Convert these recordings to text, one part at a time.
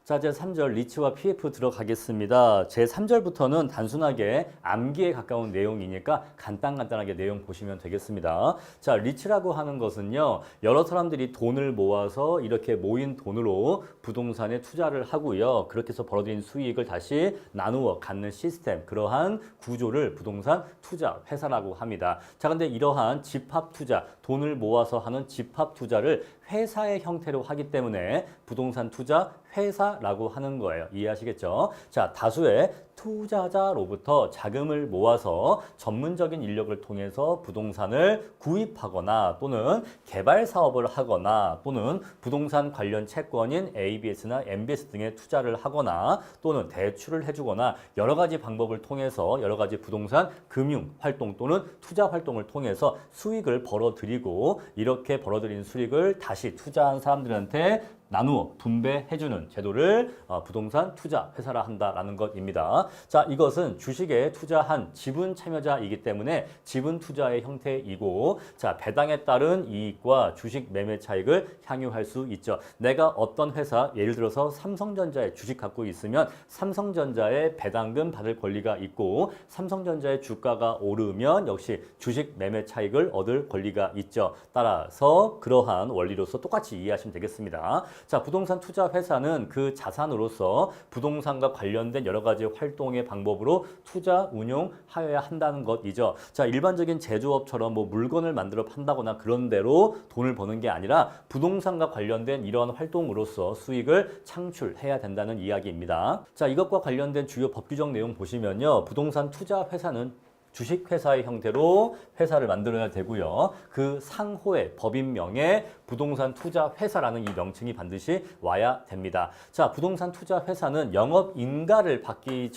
자, 제3절 리츠와 PF 들어가겠습니다. 제3절부터는 단순하게 암기에 가까운 내용이니까 간단하게 내용 보시면 되겠습니다. 자, 리츠라고 하는 것은요. 여러 사람들이 돈을 모아서 이렇게 모인 돈으로 부동산에 투자를 하고요. 그렇게 해서 벌어들인 수익을 다시 나누어 갖는 시스템, 그러한 구조를 부동산 투자 회사라고 합니다. 자, 근데 이러한 집합 투자, 돈을 모아서 하는 집합 투자를 회사의 형태로 하기 때문에 부동산 투자 회사라고 하는 거예요. 이해하시겠죠? 자, 다수의 투자자로부터 자금을 모아서 전문적인 인력을 통해서 부동산을 구입하거나 또는 개발 사업을 하거나 또는 부동산 관련 채권인 ABS나 MBS 등에 투자를 하거나 또는 대출을 해주거나 여러 가지 방법을 통해서 여러 가지 부동산 금융 활동 또는 투자 활동을 통해서 수익을 벌어들이고 이렇게 벌어들인 수익을 다시 투자한 사람들한테 나누어 분배해주는 제도를 부동산 투자 회사라 한다라는 것입니다. 자, 이것은 주식에 투자한 지분 참여자이기 때문에 지분 투자의 형태이고, 자, 배당에 따른 이익과 주식 매매 차익을 향유할 수 있죠. 내가 어떤 회사, 예를 들어서 삼성전자의 주식 갖고 있으면 삼성전자의 배당금 받을 권리가 있고, 삼성전자의 주가가 오르면 역시 주식 매매 차익을 얻을 권리가 있죠. 따라서 그러한 원리로서 똑같이 이해하시면 되겠습니다. 자, 부동산 투자 회사는 그 자산으로서 부동산과 관련된 여러 가지 활동의 방법으로 투자 운용하여야 한다는 것이죠. 자, 일반적인 제조업처럼 뭐 물건을 만들어 판다거나 그런 대로 돈을 버는 게 아니라 부동산과 관련된 이러한 활동으로서 수익을 창출해야 된다는 이야기입니다. 자, 이것과 관련된 주요 법규정 내용 보시면요. 부동산 투자 회사는 주식회사의 형태로 회사를 만들어야 되고요. 그 상호의 법인명에 부동산 투자 회사라는 이 명칭이 반드시 와야 됩니다. 자, 부동산 투자 회사는 영업인가를 받기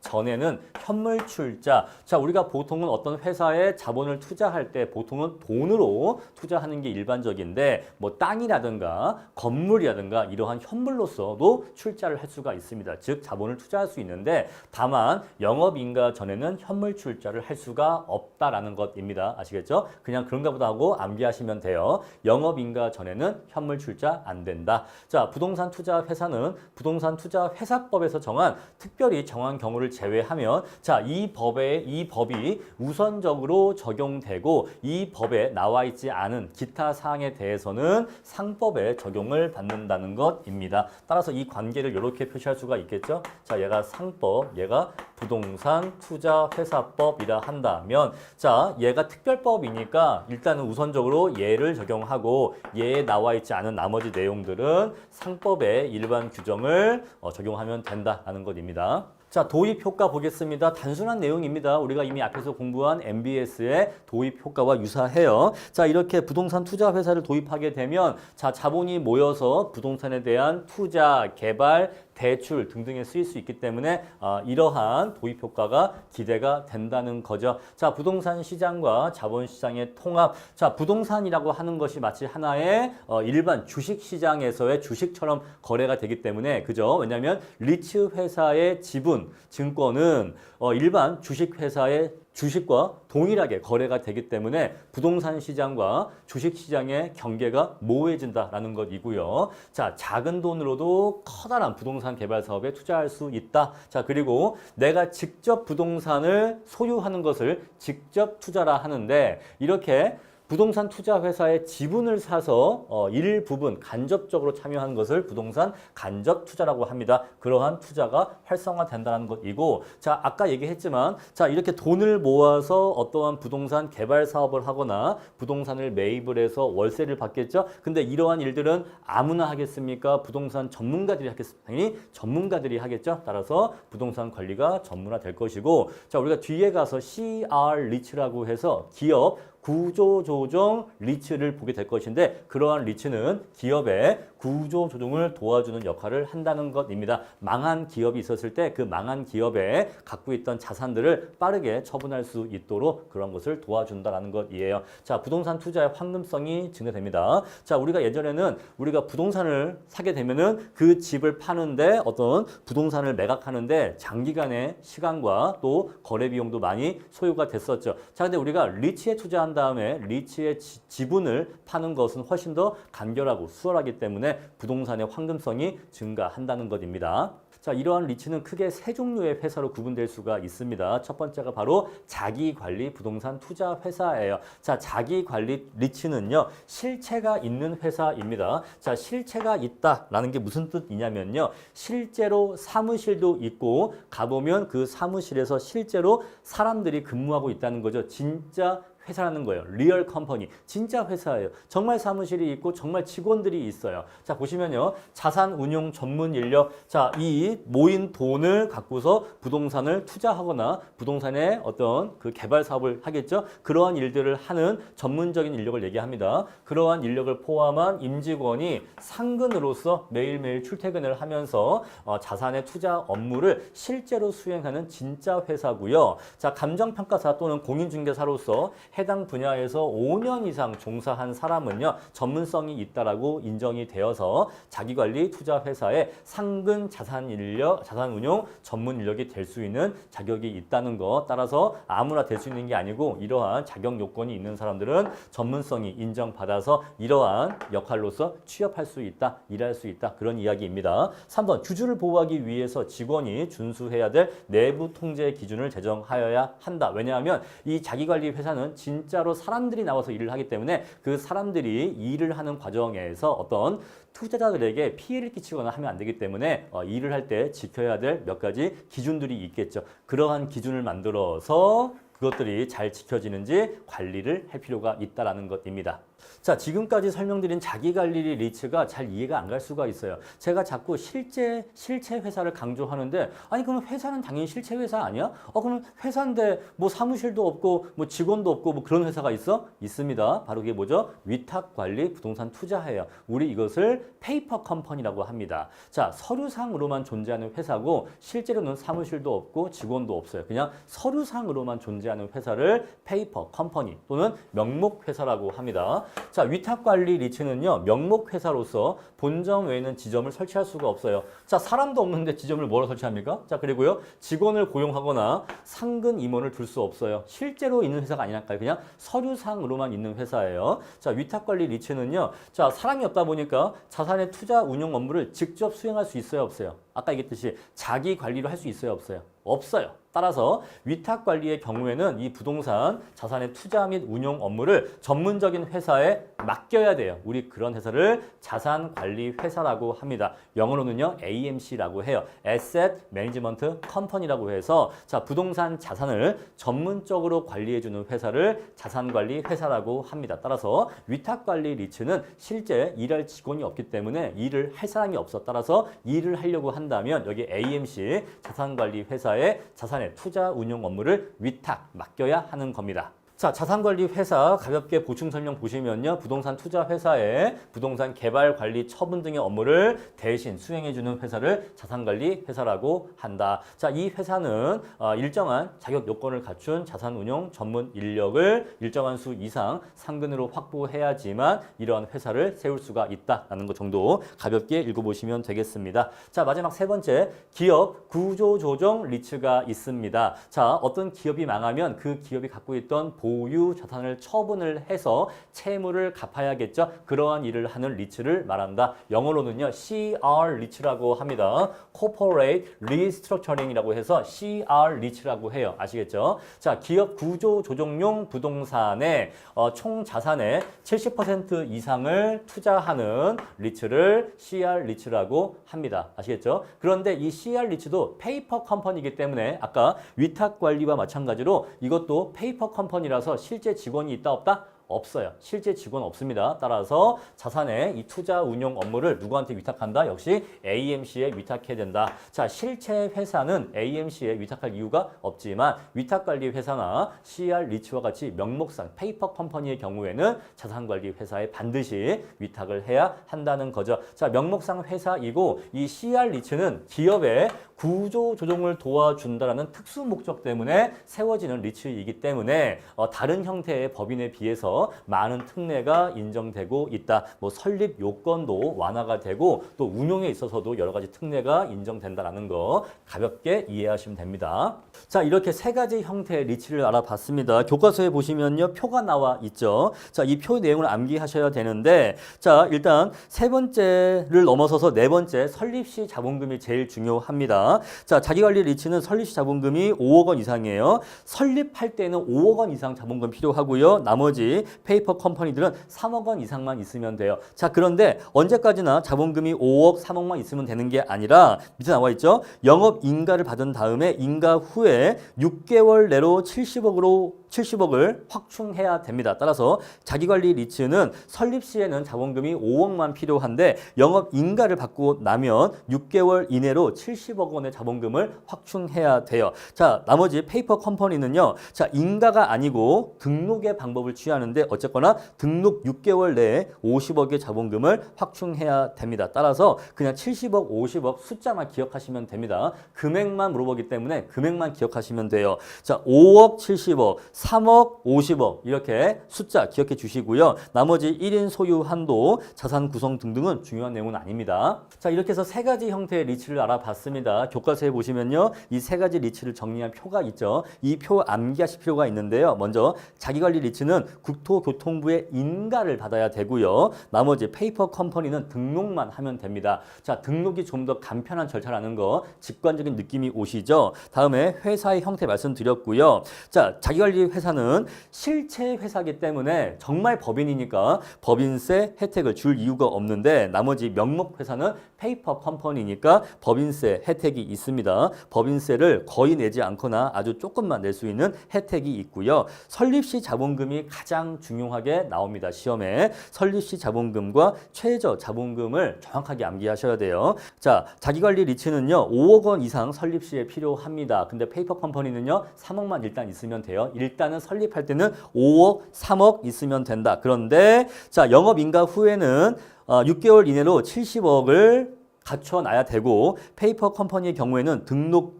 전에는 현물 출자. 자, 우리가 보통은 어떤 회사에 자본을 투자할 때 보통은 돈으로 투자하는 게 일반적인데 뭐 땅이라든가 건물이라든가 이러한 현물로서도 출자를 할 수가 있습니다. 즉 자본을 투자할 수 있는데 다만 영업인가 전에는 현물 출자를 할 수가 없다라는 것입니다. 아시겠죠? 그냥 그런가 보다 하고 암기하시면 돼요. 영업인가 전에는 현물 출자 안 된다. 자, 부동산 투자 회사는 부동산 투자 회사법에서 정한 특별히 정한 경우를 제외하면 자, 이 법이 우선적으로 적용되고 이 법에 나와 있지 않은 기타 사항에 대해서는 상법에 적용을 받는다는 것입니다. 따라서 이 관계를 이렇게 표시할 수가 있겠죠. 자, 얘가 상법, 얘가 부동산 투자 회사법이라 한다면 자, 얘가 특별법이니까 일단은 우선적으로 얘를 적용하고 얘에 나와 있지 않은 나머지 내용들은 상법의 일반 규정을 적용하면 된다는 것입니다. 자, 도입 효과 보겠습니다. 단순한 내용입니다. 우리가 이미 앞에서 공부한 MBS의 도입 효과와 유사해요. 자, 이렇게 부동산 투자 회사를 도입하게 되면 자, 자본이 모여서 부동산에 대한 투자, 개발, 대출 등등에 쓰일 수 있기 때문에 이러한 도입 효과가 기대가 된다는 거죠. 자, 부동산 시장과 자본 시장의 통합. 자, 부동산이라고 하는 것이 마치 하나의 일반 주식 시장에서의 주식처럼 거래가 되기 때문에 그죠? 왜냐하면 리츠 회사의 지분, 증권은 일반 주식 회사의 주식과 동일하게 거래가 되기 때문에 부동산 시장과 주식 시장의 경계가 모호해진다라는 것이고요. 자, 작은 돈으로도 커다란 부동산 개발 사업에 투자할 수 있다. 자, 그리고 내가 직접 부동산을 소유하는 것을 직접 투자라 하는데 이렇게 부동산 투자 회사의 지분을 사서 일부분 간접적으로 참여하는 것을 부동산 간접 투자라고 합니다. 그러한 투자가 활성화된다는 것이고, 자, 아까 얘기했지만, 자, 이렇게 돈을 모아서 어떠한 부동산 개발 사업을 하거나 부동산을 매입을 해서 월세를 받겠죠. 근데 이러한 일들은 아무나 하겠습니까? 부동산 전문가들이 하겠습니까? 당연히 전문가들이 하겠죠. 따라서 부동산 관리가 전문화될 것이고, 자, 우리가 뒤에 가서 CR 리츠라고 해서 기업 구조조정 리츠를 보게 될 것인데 그러한 리츠는 기업의 구조조정을 도와주는 역할을 한다는 것입니다. 망한 기업이 있었을 때 그 망한 기업에 갖고 있던 자산들을 빠르게 처분할 수 있도록 그런 것을 도와준다는 것이에요. 자, 부동산 투자의 황금성이 증대됩니다. 자, 우리가 예전에는 우리가 부동산을 사게 되면은 그 집을 파는데 어떤 부동산을 매각하는데 장기간의 시간과 또 거래 비용도 많이 소요가 됐었죠. 자, 근데 우리가 리츠에 투자하는 투자한 다음에 리츠의 지분을 파는 것은 훨씬 더 간결하고 수월하기 때문에 부동산의 황금성이 증가한다는 것입니다. 자, 이러한 리츠는 크게 세 종류의 회사로 구분될 수가 있습니다. 첫 번째가 바로 자기관리 부동산 투자 회사예요. 자, 자기관리 리츠는요, 실체가 있는 회사입니다. 자, 실체가 있다라는 게 무슨 뜻이냐면요, 실제로 사무실도 있고 가보면 그 사무실에서 실제로 사람들이 근무하고 있다는 거죠. 진짜 회사라는 거예요. 리얼 컴퍼니. 진짜 회사예요. 정말 사무실이 있고 정말 직원들이 있어요. 자, 보시면요. 자산 운용 전문 인력. 자, 이 모인 돈을 갖고서 부동산을 투자하거나 부동산의 어떤 그 개발 사업을 하겠죠. 그러한 일들을 하는 전문적인 인력을 얘기합니다. 그러한 인력을 포함한 임직원이 상근으로서 매일매일 출퇴근을 하면서 자산의 투자 업무를 실제로 수행하는 진짜 회사고요. 자, 감정평가사 또는 공인중개사로서 해당 분야에서 5년 이상 종사한 사람은요, 전문성이 있다라고 인정이 되어서 자기관리 투자 회사의 상근 자산 인력, 자산 운용 전문 인력이 될 수 있는 자격이 있다는 것. 따라서 아무나 될 수 있는 게 아니고 이러한 자격 요건이 있는 사람들은 전문성이 인정받아서 이러한 역할로서 취업할 수 있다, 일할 수 있다. 그런 이야기입니다. 3번, 주주를 보호하기 위해서 직원이 준수해야 될 내부 통제 기준을 제정하여야 한다. 왜냐하면 이 자기관리 회사는 진짜로 사람들이 나와서 일을 하기 때문에 그 사람들이 일을 하는 과정에서 어떤 투자자들에게 피해를 끼치거나 하면 안 되기 때문에 일을 할 때 지켜야 될 몇 가지 기준들이 있겠죠. 그러한 기준을 만들어서 그것들이 잘 지켜지는지 관리를 할 필요가 있다는 것입니다. 자, 지금까지 설명드린 자기관리 리츠가 잘 이해가 안 갈 수가 있어요. 제가 자꾸 실체 회사를 강조하는데, 아니 그럼 회사는 당연히 실체 회사 아니야? 그럼 회사인데 뭐 사무실도 없고 뭐 직원도 없고 뭐 그런 회사가 있어? 있습니다. 바로 그게 뭐죠? 위탁관리 부동산 투자예요. 우리 이것을 페이퍼 컴퍼니라고 합니다. 자, 서류상으로만 존재하는 회사고 실제로는 사무실도 없고 직원도 없어요. 그냥 서류상으로만 존재하는 회사를 페이퍼 컴퍼니 또는 명목 회사라고 합니다. 자, 위탁관리 리츠는요, 명목 회사로서 본점 외에는 지점을 설치할 수가 없어요. 자, 사람도 없는데 지점을 뭐로 설치합니까? 자, 그리고요, 직원을 고용하거나 상근 임원을 둘 수 없어요. 실제로 있는 회사가 아니랄까요? 그냥 서류상으로만 있는 회사예요. 자, 위탁관리 리츠는요, 자, 사람이 없다 보니까 자산의 투자 운용 업무를 직접 수행할 수 있어요, 없어요? 아까 얘기했듯이 자기 관리를 할 수 있어요, 없어요? 없어요. 따라서 위탁관리의 경우에는 이 부동산 자산의 투자 및 운용 업무를 전문적인 회사에 맡겨야 돼요. 우리 그런 회사를 자산관리회사라고 합니다. 영어로는요, AMC라고 해요. Asset Management Company라고 해서 자, 부동산 자산을 전문적으로 관리해주는 회사를 자산관리회사라고 합니다. 따라서 위탁관리 리츠는 실제 일할 직원이 없기 때문에 일을 할 사람이 없어. 따라서 일을 하려고 한다면 여기 AMC 자산관리회사의 자산의 투자 운용 업무를 위탁 맡겨야 하는 겁니다. 자, 자산관리 회사 가볍게 보충 설명 보시면요. 부동산 투자 회사의 부동산 개발 관리 처분 등의 업무를 대신 수행해주는 회사를 자산관리 회사라고 한다. 자, 이 회사는 일정한 자격 요건을 갖춘 자산 운용 전문 인력을 일정한 수 이상 상근으로 확보해야지만 이러한 회사를 세울 수가 있다라는 것 정도 가볍게 읽어보시면 되겠습니다. 자, 마지막 세 번째, 기업 구조조정 리츠가 있습니다. 자, 어떤 기업이 망하면 그 기업이 갖고 있던 보유 자산을 처분을 해서 채무를 갚아야겠죠. 그러한 일을 하는 리츠를 말한다. 영어로는요, CR 리츠라고 합니다. Corporate Restructuring이라고 해서 CR 리츠라고 해요. 아시겠죠? 자, 기업 구조 조정용 부동산의 총 자산의 70% 이상을 투자하는 리츠를 CR 리츠라고 합니다. 아시겠죠? 그런데 이 CR 리츠도 페이퍼 컴퍼니이기 때문에 아까 위탁 관리와 마찬가지로 이것도 페이퍼 컴퍼니라서 실제 직원이 있다 없다? 없어요. 실제 직원 없습니다. 따라서 자산의 이 투자 운용 업무를 누구한테 위탁한다? 역시 AMC에 위탁해야 된다. 자, 실체 회사는 AMC에 위탁할 이유가 없지만 위탁관리 회사나 CR 리츠와 같이 명목상 페이퍼 컴퍼니의 경우에는 자산관리 회사에 반드시 위탁을 해야 한다는 거죠. 자, 명목상 회사이고 이 CR 리츠는 기업의 구조 조정을 도와준다라는 특수 목적 때문에 세워지는 리츠이기 때문에 다른 형태의 법인에 비해서 대해서 많은 특례가 인정되고 있다. 뭐 설립 요건도 완화가 되고 또 운용에 있어서도 여러 가지 특례가 인정된다라는 거 가볍게 이해하시면 됩니다. 자, 이렇게 세 가지 형태의 리츠를 알아봤습니다. 교과서에 보시면요, 표가 나와 있죠. 자, 이 표 내용을 암기하셔야 되는데, 자, 일단 세 번째를 넘어서서 네 번째 설립시 자본금이 제일 중요합니다. 자, 자기관리 리츠는 설립시 자본금이 5억 원 이상이에요. 설립할 때는 5억 원 이상 자본금 필요하고요. 나머지 페이퍼 컴퍼니들은 3억 원 이상만 있으면 돼요. 자, 그런데 언제까지나 자본금이 5억, 3억만 있으면 되는 게 아니라 밑에 나와 있죠. 영업 인가를 받은 다음에 인가 후에 6개월 내로 70억을 확충해야 됩니다. 따라서 자기관리 리츠는 설립 시에는 자본금이 5억만 필요한데 영업 인가를 받고 나면 6개월 이내로 70억 원의 자본금을 확충해야 돼요. 자, 나머지 페이퍼 컴퍼니는요. 자, 인가가 아니고 등록의 방법을 취하는데 어쨌거나 등록 6개월 내에 50억의 자본금을 확충해야 됩니다. 따라서 그냥 70억, 50억 숫자만 기억하시면 됩니다. 금액만 물어보기 때문에 금액만 기억하시면 돼요. 자, 5억, 70억, 3억, 50억 이렇게 숫자 기억해 주시고요. 나머지 1인 소유 한도, 자산 구성 등등은 중요한 내용은 아닙니다. 자, 이렇게 해서 세 가지 형태의 리츠를 알아봤습니다. 교과서에 보시면요. 이 세 가지 리츠를 정리한 표가 있죠. 이 표 암기하실 필요가 있는데요. 먼저 자기관리 리츠는 국토교통부의 인가를 받아야 되고요. 나머지 페이퍼 컴퍼니는 등록만 하면 됩니다. 자, 등록이 좀 더 간편한 절차라는 거 직관적인 느낌이 오시죠. 다음에 회사의 형태 말씀드렸고요. 자, 자기관리 회사는 실체 회사이기 때문에 정말 법인이니까 법인세 혜택을 줄 이유가 없는데 나머지 명목 회사는 페이퍼 컴퍼니니까 법인세 혜택이 있습니다. 법인세를 거의 내지 않거나 아주 조금만 낼 수 있는 혜택이 있고요. 설립시 자본금이 가장 중요하게 나옵니다. 시험에 설립시 자본금과 최저 자본금을 정확하게 암기하셔야 돼요. 자, 자기관리 리츠는요. 5억 원 이상 설립 시에 필요합니다. 근데 페이퍼 컴퍼니는요. 3억만 일단 있으면 돼요. 일단은 설립할 때는 5억, 3억 있으면 된다. 그런데 자, 영업 인가 후에는 6개월 이내로 70억을 갖춰놔야 되고 페이퍼 컴퍼니의 경우에는 등록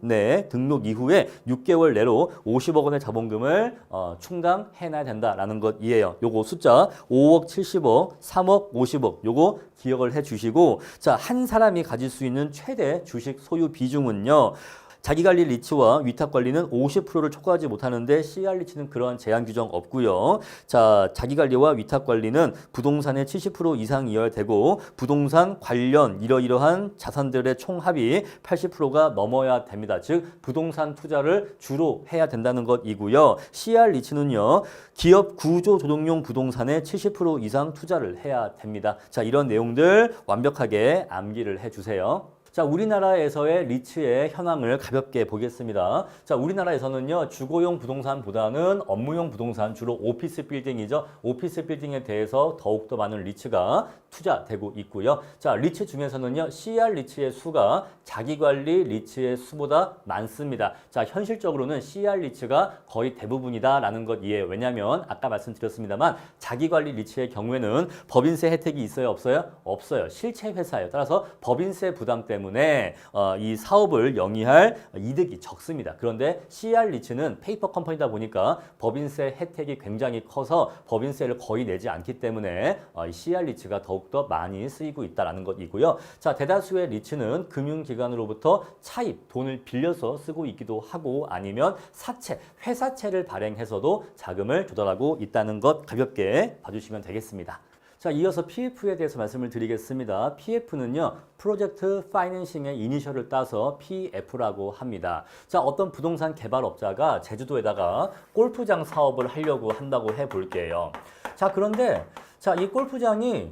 이후에 6개월 내로 50억 원의 자본금을 충당해놔야 된다라는 것이에요. 요거 숫자 5억, 70억, 3억, 50억 요거 기억을 해주시고 자, 한 사람이 가질 수 있는 최대 주식 소유 비중은요. 자기관리 리츠와 위탁관리는 50%를 초과하지 못하는데 CR 리츠는 그러한 제한 규정 없고요. 자, 자기관리와 위탁관리는 부동산의 70% 이상이어야 되고 부동산 관련 이러이러한 자산들의 총합이 80%가 넘어야 됩니다. 즉 부동산 투자를 주로 해야 된다는 것이고요. CR 리츠는요. 기업 구조 조정용 부동산의 70% 이상 투자를 해야 됩니다. 자, 이런 내용들 완벽하게 암기를 해주세요. 자, 우리나라에서의 리츠의 현황을 가볍게 보겠습니다. 자, 우리나라에서는요, 주거용 부동산보다는 업무용 부동산, 주로 오피스 빌딩이죠. 오피스 빌딩에 대해서 더욱더 많은 리츠가 투자되고 있고요. 자, 리츠 중에서는요, CR 리츠의 수가 자기관리 리츠의 수보다 많습니다. 자, 현실적으로는 CR 리츠가 거의 대부분이다라는 것이에요. 왜냐하면 아까 말씀드렸습니다만 자기관리 리츠의 경우에는 법인세 혜택이 있어요, 없어요? 없어요. 실체 회사예요. 따라서 법인세 부담 때문에 이 사업을 영위할 이득이 적습니다. 그런데 CR 리츠는 페이퍼 컴퍼니다 보니까 법인세 혜택이 굉장히 커서 법인세를 거의 내지 않기 때문에 이 CR 리츠가 더욱더 많이 쓰이고 있다는 것이고요. 자, 대다수의 리츠는 금융기관으로부터 차입, 돈을 빌려서 쓰고 있기도 하고 아니면 사채, 회사채를 발행해서도 자금을 조달하고 있다는 것 가볍게 봐주시면 되겠습니다. 자, 이어서 PF에 대해서 말씀을 드리겠습니다. PF는요, 프로젝트 파이낸싱의 이니셜을 따서 PF라고 합니다. 자, 어떤 부동산 개발업자가 제주도에다가 골프장 사업을 하려고 한다고 해볼게요. 자, 그런데 자, 이 골프장이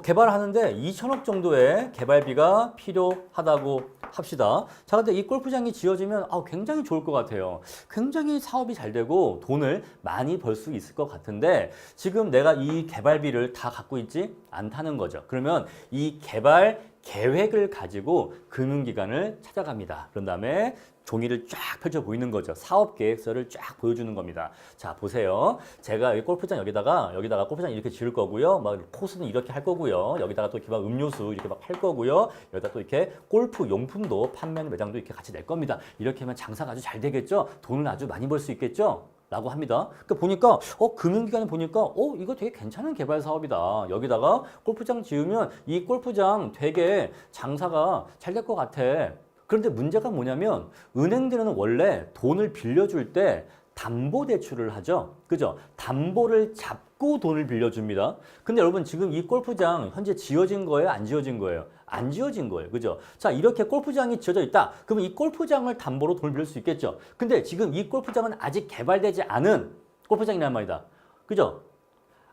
개발하는데 2천억 정도의 개발비가 필요하다고 합시다. 자, 근데 이 골프장이 지어지면 굉장히 좋을 것 같아요. 굉장히 사업이 잘 되고 돈을 많이 벌 수 있을 것 같은데 지금 내가 이 개발비를 다 갖고 있지 않다는 거죠. 그러면 이 개발 계획을 가지고 금융기관을 찾아갑니다. 그런 다음에 종이를 쫙 펼쳐 보이는 거죠. 사업 계획서를 쫙 보여주는 겁니다. 자, 보세요. 제가 이 골프장 여기다가 골프장 이렇게 지을 거고요. 막 코스는 이렇게 할 거고요. 여기다가 또 이렇게 막 음료수 이렇게 막 팔 거고요. 여기다 또 이렇게 골프 용품도 판매하는 매장도 이렇게 같이 낼 겁니다. 이렇게 하면 장사가 아주 잘 되겠죠? 돈을 아주 많이 벌 수 있겠죠? 라고 합니다. 그러니까 보니까 금융기관에 보니까 이거 되게 괜찮은 개발 사업이다. 여기다가 골프장 지으면 이 골프장 되게 장사가 잘 될 것 같아. 그런데 문제가 뭐냐면 은행들은 원래 돈을 빌려줄 때 담보대출을 하죠. 그죠? 담보를 잡고 돈을 빌려줍니다. 근데 여러분 지금 이 골프장 현재 지어진 거예요? 안 지어진 거예요? 안 지어진 거예요. 그죠? 자, 이렇게 골프장이 지어져 있다. 그러면 이 골프장을 담보로 돈을 빌릴 수 있겠죠. 근데 지금 이 골프장은 아직 개발되지 않은 골프장이란 말이다. 그죠?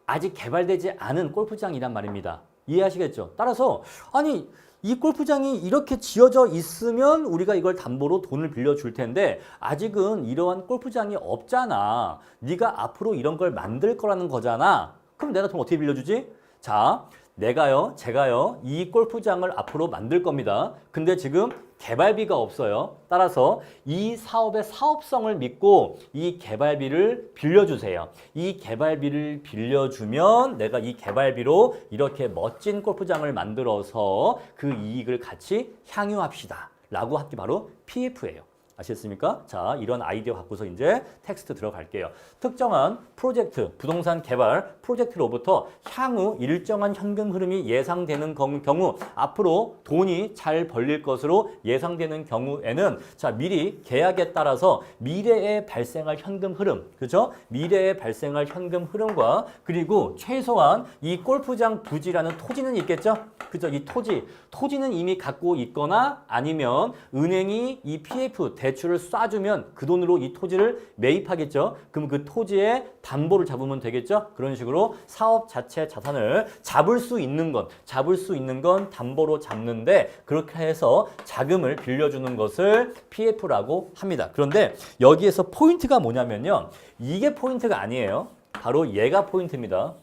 아직 개발되지 않은 골프장이란 말입니다. 이해하시겠죠? 따라서 아니 이 골프장이 이렇게 지어져 있으면 우리가 이걸 담보로 돈을 빌려줄 텐데 아직은 이러한 골프장이 없잖아. 네가 앞으로 이런 걸 만들 거라는 거잖아. 그럼 내가 돈 어떻게 빌려주지? 자, 제가요, 이 골프장을 앞으로 만들 겁니다. 근데 지금 개발비가 없어요. 따라서 이 사업의 사업성을 믿고 이 개발비를 빌려주세요. 이 개발비를 빌려주면 내가 이 개발비로 이렇게 멋진 골프장을 만들어서 그 이익을 같이 향유합시다. 라고 하기 바로 PF예요. 아시겠습니까? 자, 이런 아이디어 갖고서 이제 텍스트 들어갈게요. 특정한 프로젝트, 부동산 개발 프로젝트로부터 향후 일정한 현금 흐름이 예상되는 경우, 앞으로 돈이 잘 벌릴 것으로 예상되는 경우에는 자, 미리 계약에 따라서 미래에 발생할 현금 흐름, 그죠? 미래에 발생할 현금 흐름과 그리고 최소한 이 골프장 부지라는 토지는 있겠죠? 그죠? 이 토지는 이미 갖고 있거나 아니면 은행이 이 PF 대출을 쏴주면 그 돈으로 이 토지를 매입하겠죠. 그럼 그 토지에 담보를 잡으면 되겠죠. 그런 식으로 사업 자체 자산을 잡을 수 있는 건 담보로 잡는데 그렇게 해서 자금을 빌려주는 것을 PF라고 합니다. 그런데 여기에서 포인트가 뭐냐면요. 이게 포인트가 아니에요. 바로 얘가 포인트입니다.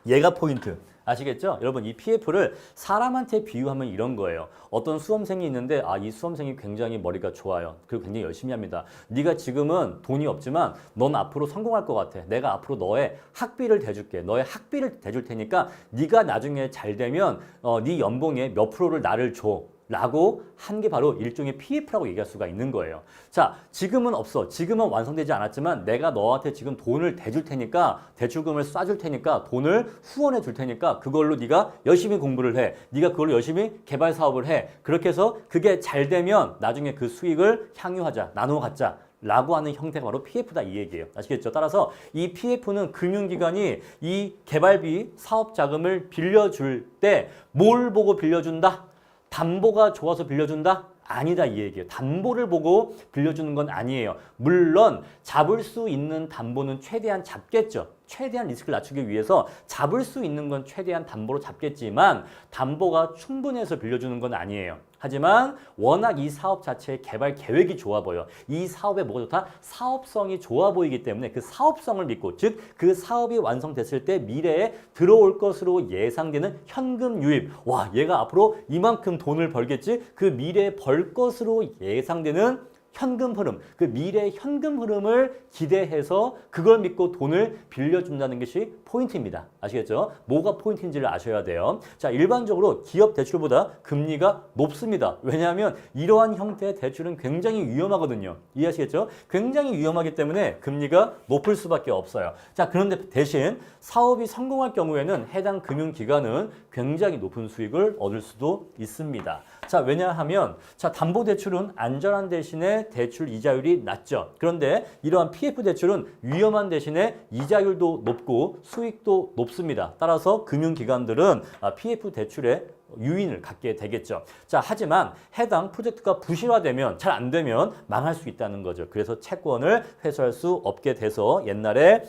얘가 포인트. 아시겠죠? 여러분 이 PF를 사람한테 비유하면 이런 거예요. 어떤 수험생이 있는데 이 수험생이 굉장히 머리가 좋아요. 그리고 굉장히 열심히 합니다. 네가 지금은 돈이 없지만 넌 앞으로 성공할 것 같아. 내가 앞으로 너의 학비를 대줄게. 너의 학비를 대줄 테니까 네가 나중에 잘 되면 네 연봉의 몇 프로를 나를 줘. 라고 한 게 바로 일종의 PF라고 얘기할 수가 있는 거예요. 자, 지금은 없어. 지금은 완성되지 않았지만 내가 너한테 지금 돈을 대줄 테니까 대출금을 쏴줄 테니까 돈을 후원해 줄 테니까 그걸로 네가 열심히 공부를 해. 네가 그걸로 열심히 개발 사업을 해. 그렇게 해서 그게 잘 되면 나중에 그 수익을 향유하자. 나누어 갖자. 라고 하는 형태가 바로 PF다 이 얘기예요. 아시겠죠? 따라서 이 PF는 금융기관이 이 개발비 사업 자금을 빌려줄 때 뭘 보고 빌려준다? 담보가 좋아서 빌려준다? 아니다 이 얘기예요. 담보를 보고 빌려주는 건 아니에요. 물론 잡을 수 있는 담보는 최대한 잡겠죠. 최대한 리스크를 낮추기 위해서 잡을 수 있는 건 최대한 담보로 잡겠지만 담보가 충분해서 빌려주는 건 아니에요. 하지만 워낙 이 사업 자체의 개발 계획이 좋아 보여. 이 사업에 뭐가 좋다? 사업성이 좋아 보이기 때문에 그 사업성을 믿고 즉 그 사업이 완성됐을 때 미래에 들어올 것으로 예상되는 현금 유입. 와, 얘가 앞으로 이만큼 돈을 벌겠지? 그 미래에 벌 것으로 예상되는 현금 흐름, 그 미래의 현금 흐름을 기대해서 그걸 믿고 돈을 빌려준다는 것이 포인트입니다. 아시겠죠? 뭐가 포인트인지를 아셔야 돼요. 자, 일반적으로 기업 대출보다 금리가 높습니다. 왜냐하면 이러한 형태의 대출은 굉장히 위험하거든요. 이해하시겠죠? 굉장히 위험하기 때문에 금리가 높을 수밖에 없어요. 자, 그런데 대신 사업이 성공할 경우에는 해당 금융기관은 굉장히 높은 수익을 얻을 수도 있습니다. 자, 왜냐하면 자, 담보대출은 안전한 대신에 대출 이자율이 낮죠. 그런데 이러한 PF 대출은 위험한 대신에 이자율도 높고 수익도 높습니다. 따라서 금융기관들은 PF 대출에 유인을 갖게 되겠죠. 자, 하지만 해당 프로젝트가 부실화되면 잘 안 되면 망할 수 있다는 거죠. 그래서 채권을 회수할 수 없게 돼서 옛날에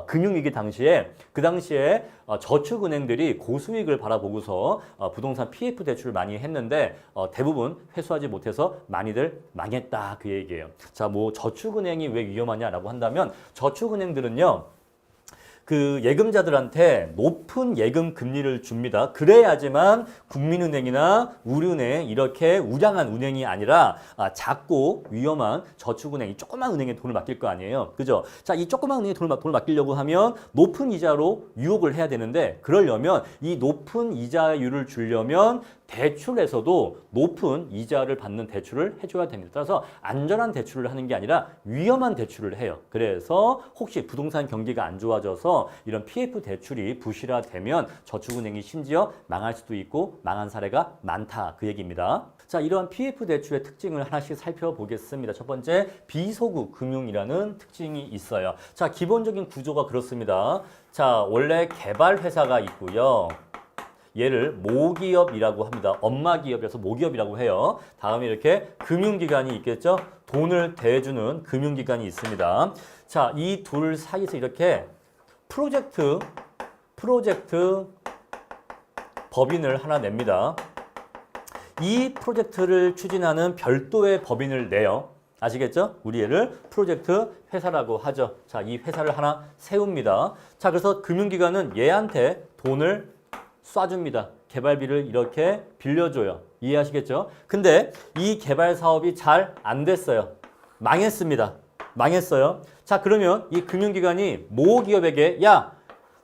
금융위기 당시에 그 당시에 저축은행들이 고수익을 바라보고서 부동산 PF 대출을 많이 했는데 대부분 회수하지 못해서 많이들 망했다 그 얘기예요. 자, 뭐 저축은행이 왜 위험하냐라고 한다면 저축은행들은요. 그 예금자들한테 높은 예금 금리를 줍니다. 그래야지만 국민은행이나 우리은행 이렇게 우량한 은행이 아니라 작고 위험한 저축은행, 이 조그만 은행에 돈을 맡길 거 아니에요. 그죠? 자, 이 조그만 은행에 돈을 맡기려고 하면 높은 이자로 유혹을 해야 되는데 그러려면 이 높은 이자율을 주려면 대출에서도 높은 이자를 받는 대출을 해줘야 됩니다. 따라서 안전한 대출을 하는 게 아니라 위험한 대출을 해요. 그래서 혹시 부동산 경기가 안 좋아져서 이런 PF 대출이 부실화되면 저축은행이 심지어 망할 수도 있고 망한 사례가 많다. 그 얘기입니다. 자, 이러한 PF 대출의 특징을 하나씩 살펴보겠습니다. 첫 번째, 비소구 금융이라는 특징이 있어요. 자, 기본적인 구조가 그렇습니다. 자, 원래 개발 회사가 있고요. 얘를 모기업이라고 합니다. 엄마 기업이라서 모기업이라고 해요. 다음에 이렇게 금융기관이 있겠죠. 돈을 대주는 금융기관이 있습니다. 자, 이 둘 사이에서 이렇게 프로젝트 법인을 하나 냅니다. 이 프로젝트를 추진하는 별도의 법인을 내요. 아시겠죠? 우리 얘를 프로젝트 회사라고 하죠. 자, 이 회사를 하나 세웁니다. 자, 그래서 금융기관은 얘한테 돈을 쏴줍니다. 개발비를 이렇게 빌려줘요. 이해하시겠죠? 근데 이 개발 사업이 잘 안 됐어요. 망했습니다. 망했어요. 자, 그러면 이 금융기관이 모 기업에게 야,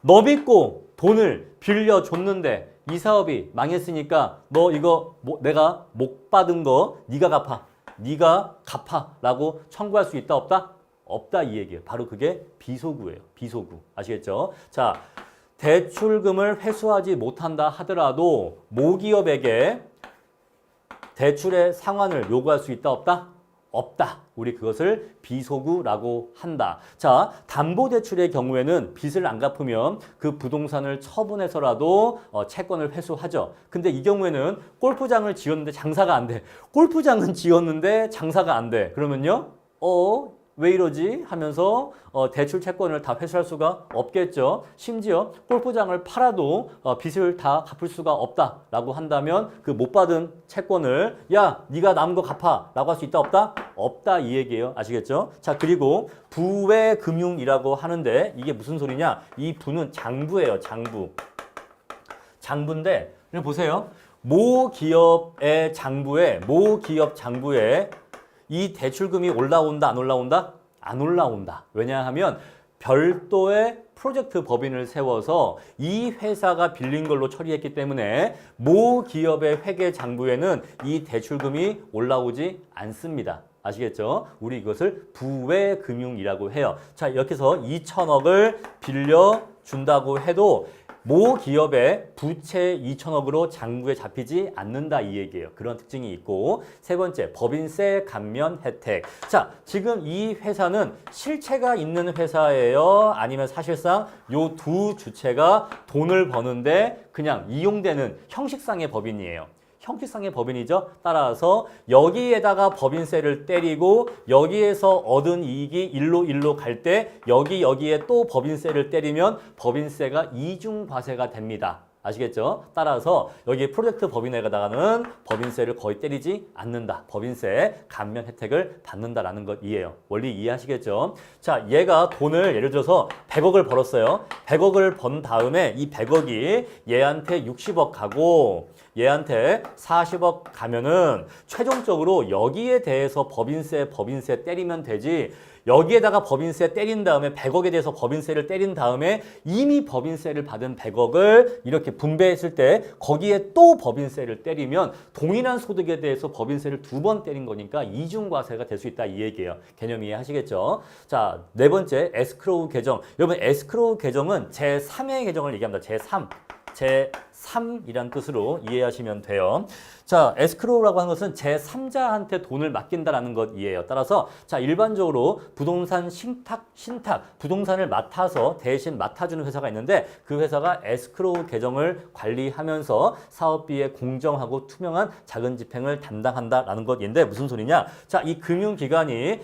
너 믿고 돈을 빌려줬는데 이 사업이 망했으니까 너 이거 내가 못 받은 거 네가 갚아 라고 청구할 수 있다 없다? 없다 이 얘기예요. 바로 그게 비소구예요. 비소구. 아시겠죠? 자, 대출금을 회수하지 못한다 하더라도 모기업에게 대출의 상환을 요구할 수 있다 없다? 없다. 우리 그것을 비소구라고 한다. 자, 담보대출의 경우에는 빚을 안 갚으면 그 부동산을 처분해서라도 채권을 회수하죠. 근데 이 경우에는 골프장을 지었는데 장사가 안 돼. 골프장은 지었는데 장사가 안 돼. 그러면요? 왜 이러지? 하면서 대출 채권을 다 회수할 수가 없겠죠. 심지어 골프장을 팔아도 빚을 다 갚을 수가 없다라고 한다면 그 못 받은 채권을 야, 네가 남은 거 갚아 라고 할 수 있다 없다? 없다 이 얘기예요. 아시겠죠? 자, 그리고 부외금융이라고 하는데 이게 무슨 소리냐? 이 부는 장부예요. 장부인데 보세요. 모 기업 장부에 이 대출금이 올라온다, 안 올라온다? 안 올라온다. 왜냐하면 별도의 프로젝트 법인을 세워서 이 회사가 빌린 걸로 처리했기 때문에 모 기업의 회계 장부에는 이 대출금이 올라오지 않습니다. 아시겠죠? 우리 이것을 부외금융이라고 해요. 자, 이렇게 해서 2천억을 빌려준다고 해도 모 기업의 부채 2천억으로 장부에 잡히지 않는다 이 얘기예요. 그런 특징이 있고 세 번째, 법인세 감면 혜택. 자, 지금 이 회사는 실체가 있는 회사예요? 아니면 사실상 요 두 주체가 돈을 버는데 그냥 이용되는 형식상의 법인이에요. 형식상의 법인이죠. 따라서 여기에다가 법인세를 때리고 여기에서 얻은 이익이 일로 갈 때 여기에 또 법인세를 때리면 법인세가 이중과세가 됩니다. 아시겠죠? 따라서 여기 프로젝트 법인에다가는 법인세를 거의 때리지 않는다. 법인세 감면 혜택을 받는다라는 것이에요. 원리 이해하시겠죠? 자, 얘가 돈을 예를 들어서 100억을 벌었어요. 100억을 번 다음에 이 100억이 얘한테 60억 가고 얘한테 40억 가면은 최종적으로 여기에 대해서 법인세 때리면 되지. 여기에다가 법인세 때린 다음에 100억에 대해서 법인세를 때린 다음에 이미 법인세를 받은 100억을 이렇게 분배했을 때 거기에 또 법인세를 때리면 동일한 소득에 대해서 법인세를 2번 때린 거니까 이중과세가 될 수 있다 이 얘기예요. 개념 이해하시겠죠? 자, 네 번째 에스크로우 계정. 여러분 에스크로우 계정은 제3의 계정을 얘기합니다. 제3이란 뜻으로 이해하시면 돼요. 자, 에스크로우라고 하는 것은 제3자한테 돈을 맡긴다라는 것이에요. 따라서 자, 일반적으로 부동산 신탁 부동산을 대신 맡아주는 회사가 있는데 그 회사가 에스크로우 계정을 관리하면서 사업비의 공정하고 투명한 자금 집행을 담당한다라는 것인데 무슨 소리냐? 자, 이 금융기관이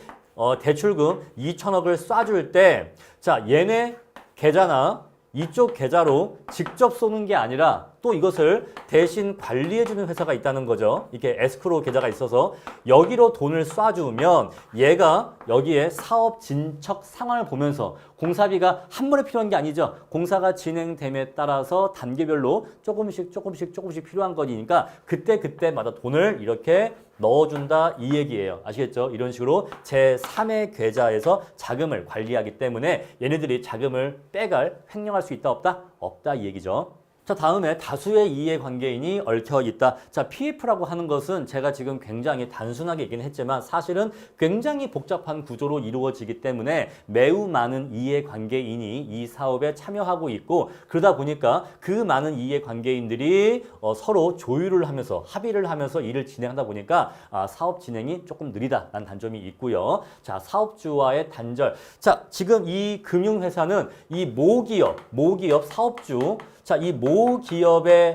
대출금 2천억을 쏴줄 때 자, 얘네 계좌나 이쪽 계좌로 직접 쏘는 게 아니라 또 이것을 대신 관리해주는 회사가 있다는 거죠. 이렇게 에스크로우 계좌가 있어서 여기로 돈을 쏴주면 얘가 여기에 사업 진척 상황을 보면서 공사비가 한 번에 필요한 게 아니죠. 공사가 진행됨에 따라서 단계별로 조금씩 필요한 거니까 그때마다 돈을 이렇게 넣어준다 이 얘기예요. 아시겠죠? 이런 식으로 제3의 계좌에서 자금을 관리하기 때문에 얘네들이 자금을 빼갈 횡령할 수 있다 없다? 없다 이 얘기죠. 자, 다음에 다수의 이해관계인이 얽혀 있다. 자, PF라고 하는 것은 제가 지금 굉장히 단순하게 얘기는 했지만 사실은 굉장히 복잡한 구조로 이루어지기 때문에 매우 많은 이해관계인이 이 사업에 참여하고 있고 그러다 보니까 그 많은 이해관계인들이 서로 조율을 하면서 합의를 하면서 일을 진행하다 보니까 사업 진행이 조금 느리다라는 단점이 있고요. 자, 사업주와의 단절. 자, 지금 이 금융회사는 이 모기업 사업주 자, 이 모기업의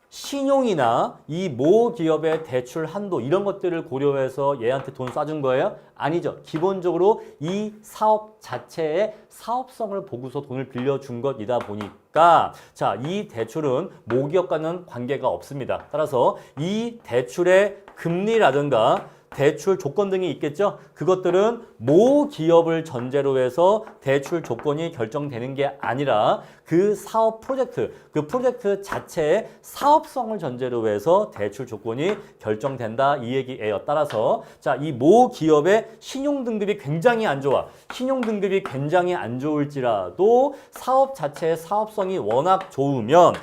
신용이나 이 모기업의 대출 한도 이런 것들을 고려해서 얘한테 돈 쏴준 거예요? 아니죠. 기본적으로 이 사업 자체의 사업성을 보고서 돈을 빌려준 것이다 보니까 자, 이 대출은 모기업과는 관계가 없습니다. 따라서 이 대출의 금리라든가 대출 조건 등이 있겠죠. 그것들은 모기업을 전제로 해서 대출 조건이 결정되는 게 아니라 그 사업 프로젝트, 그 프로젝트 자체의 사업성을 전제로 해서 대출 조건이 결정된다 이 얘기예요. 따라서 자, 이 모기업의 신용 등급이 굉장히 안 좋아. 신용 등급이 굉장히 안 좋을지라도 사업 자체의 사업성이 워낙 좋으면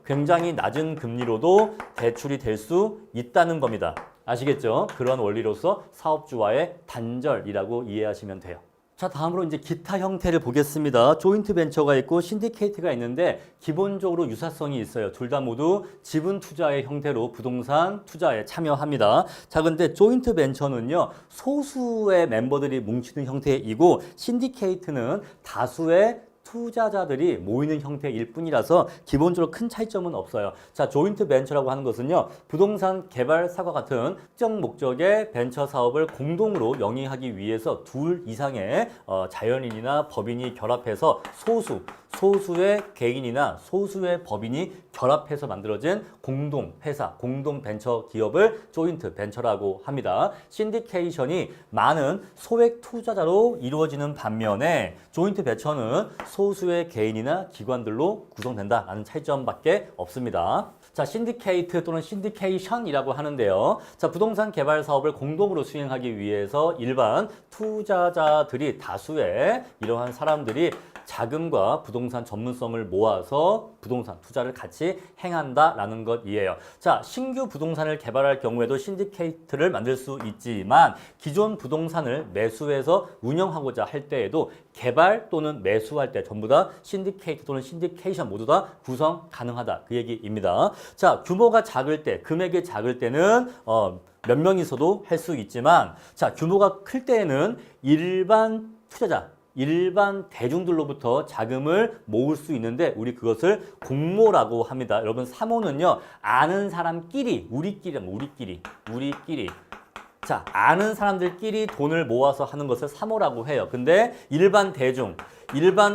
굉장히 낮은 금리로도 대출이 될 수 있다는 겁니다. 아시겠죠? 그런 원리로서 사업주와의 단절이라고 이해하시면 돼요. 자, 다음으로 이제 기타 형태를 보겠습니다. 조인트 벤처가 있고 신디케이트가 있는데 기본적으로 유사성이 있어요. 둘 다 모두 지분 투자의 형태로 부동산 투자에 참여합니다. 자, 근데 조인트 벤처는요, 소수의 멤버들이 뭉치는 형태이고 신디케이트는 다수의 투자자들이 모이는 형태일 뿐이라서 기본적으로 큰 차이점은 없어요. 자, 조인트 벤처라고 하는 것은요, 부동산 개발 사과 같은 특정 목적의 벤처 사업을 공동으로 영위하기 위해서 둘 이상의 자연인이나 법인이 결합해서 소수의 개인이나 소수의 법인이 결합해서 만들어진 공동 회사, 공동 벤처 기업을 조인트 벤처라고 합니다. 신디케이션이 많은 소액 투자자로 이루어지는 반면에 조인트 벤처는 소수의 개인이나 기관들로 구성된다라는 차이점밖에 없습니다. 자, 신디케이트 또는 신디케이션이라고 하는데요. 자, 부동산 개발 사업을 공동으로 수행하기 위해서 일반 투자자들이 다수의 이러한 사람들이 자금과 부동산 전문성을 모아서 부동산 투자를 같이 행한다라는 것이에요. 자, 신규 부동산을 개발할 경우에도 신디케이트를 만들 수 있지만 기존 부동산을 매수해서 운영하고자 할 때에도 개발 또는 매수할 때 전부 다 신디케이트 또는 신디케이션 모두 다 구성 가능하다 그 얘기입니다. 자, 규모가 작을 때, 금액이 작을 때는 몇 명이서도 할 수 있지만 자, 규모가 클 때에는 일반 투자자 일반 대중들로부터 자금을 모을 수 있는데 우리 그것을 공모라고 합니다. 여러분 사모는요, 아는 사람끼리 우리끼리 자, 아는 사람들끼리 돈을 모아서 하는 것을 사모라고 해요. 근데 일반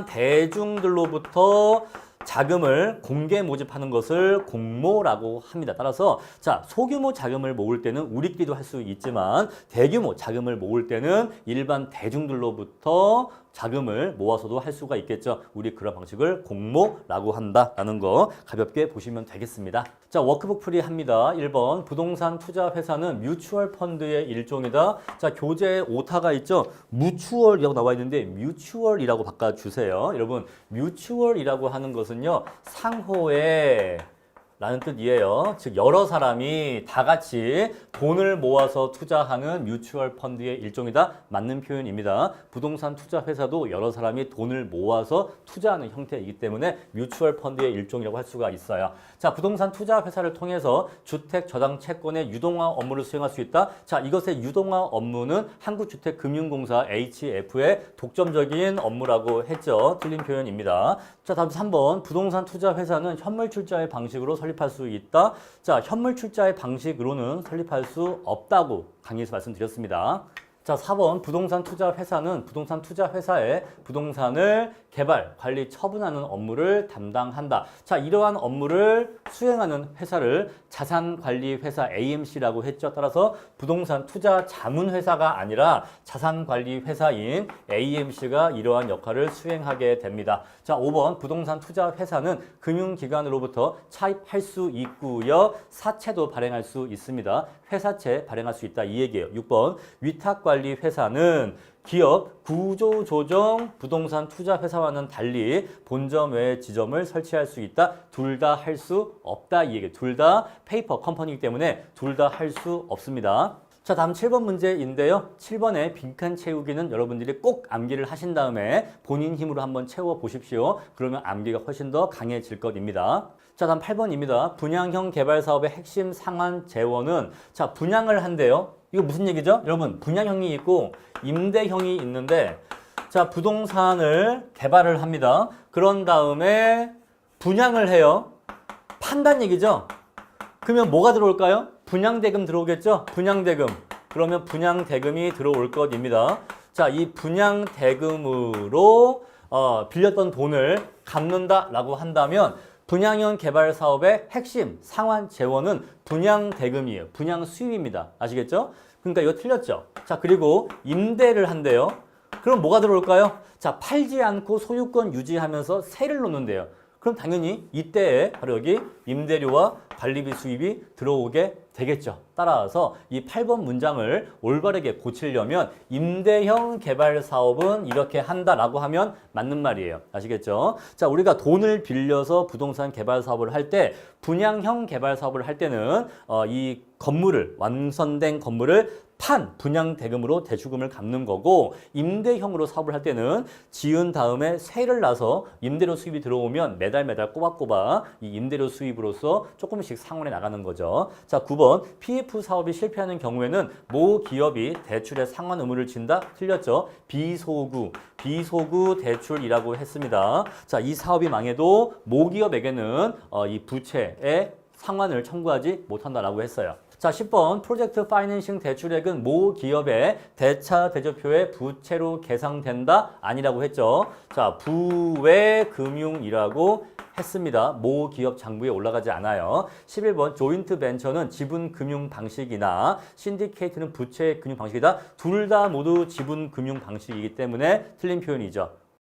대중들로부터 자금을 공개 모집하는 것을 공모라고 합니다. 따라서 자, 소규모 자금을 모을 때는 우리끼리도 할 수 있지만 대규모 자금을 모을 때는 일반 대중들로부터 자금을 모아서도 할 수가 있겠죠. 우리 그런 방식을 공모라고 한다라는 거 가볍게 보시면 되겠습니다. 자, 워크북 풀이 합니다. 1번 부동산 투자 회사는 뮤추얼 펀드의 일종이다. 자, 교재에 오타가 있죠. 무추얼이라고 나와 있는데 뮤추얼이라고 바꿔주세요. 여러분, 뮤추얼이라고 하는 것은요, 상호의 라는 뜻이에요. 즉 여러 사람이 다 같이 돈을 모아서 투자하는 뮤추얼 펀드의 일종이다. 맞는 표현입니다. 부동산 투자 회사도 여러 사람이 돈을 모아서 투자하는 형태이기 때문에 뮤추얼 펀드의 일종이라고 할 수가 있어요. 자, 부동산 투자 회사를 통해서 주택 저당 채권의 유동화 업무를 수행할 수 있다. 자, 이것의 유동화 업무는 한국주택금융공사 HF의 독점적인 업무라고 했죠. 틀린 표현입니다. 자, 다음 3번 부동산 투자 회사는 현물 출자의 방식으로 설립할 수 있다. 자, 현물 출자의 방식으로는 설립할 수 없다고 강의에서 말씀드렸습니다. 자, 4번 부동산 투자 회사는 부동산 투자 회사의 부동산을 개발, 관리, 처분하는 업무를 담당한다. 자, 이러한 업무를 수행하는 회사를 자산관리회사 AMC라고 했죠. 따라서 부동산 투자 자문회사가 아니라 자산관리회사인 AMC가 이러한 역할을 수행하게 됩니다. 자, 5번 부동산 투자 회사는 금융기관으로부터 차입할 수 있고요. 사채도 발행할 수 있습니다. 회사채 발행할 수 있다 이 얘기예요. 6번 위탁관리 주택관리회사는 기업 구조조정 부동산 투자 회사와는 달리 본점 외에 지점을 설치할 수 있다. 둘 다 할 수 없다. 이 얘기. 둘 다 페이퍼 컴퍼니이기 때문에 둘 다 할 수 없습니다. 자, 다음 7번 문제인데요. 7번의 빈칸 채우기는 여러분들이 꼭 암기를 하신 다음에 본인 힘으로 한번 채워 보십시오. 그러면 암기가 훨씬 더 강해질 것입니다. 자, 다음 8번입니다. 분양형 개발 사업의 핵심 상환 재원은 자, 분양을 한대요. 이거 무슨 얘기죠? 여러분, 분양형이 있고 임대형이 있는데 자, 부동산을 개발을 합니다. 그런 다음에 분양을 해요. 판단 얘기죠? 그러면 뭐가 들어올까요? 분양대금 들어오겠죠? 분양대금. 그러면 분양대금이 들어올 것입니다. 자, 이 분양대금으로 빌렸던 돈을 갚는다라고 한다면 분양형 개발 사업의 핵심 상환 재원은 분양대금이에요. 분양 수입입니다. 아시겠죠? 그러니까 이거 틀렸죠? 자, 그리고 임대를 한대요. 그럼 뭐가 들어올까요? 자, 팔지 않고 소유권 유지하면서 세를 놓는데요. 그럼 당연히 이때에 바로 여기 임대료와 관리비 수입이 들어오게 되겠죠. 따라서 이 8번 문장을 올바르게 고치려면 임대형 개발 사업은 이렇게 한다라고 하면 맞는 말이에요. 아시겠죠? 자, 우리가 돈을 빌려서 부동산 개발 사업을 할 때 분양형 개발 사업을 할 때는 이 건물을 완성된 건물을 판 분양 대금으로 대출금을 갚는 거고 임대형으로 사업을 할 때는 지은 다음에 세를 나서 임대료 수입이 들어오면 매달 꼬박꼬박 이 임대료 수입으로서 조금씩 상환해 나가는 거죠. 자, 9번 PF 사업이 실패하는 경우에는 모 기업이 대출의 상환 의무를 진다? 틀렸죠. 비소구 대출이라고 했습니다. 자, 이 사업이 망해도 모 기업에게는 이 부채의 상환을 청구하지 못한다라고 했어요. 자, 10번 프로젝트 파이낸싱 대출액은 모 기업의 대차 대조표의 부채로 계상된다? 아니라고 했죠. 자, 부외금융이라고 했습니다. 모 기업 장부에 올라가지 않아요. 11번 조인트 벤처는 지분 금융 방식이나 신디케이트는 부채 금융 방식이다. 둘 다 모두 지분 금융 방식이기 때문에 틀린 표현이죠.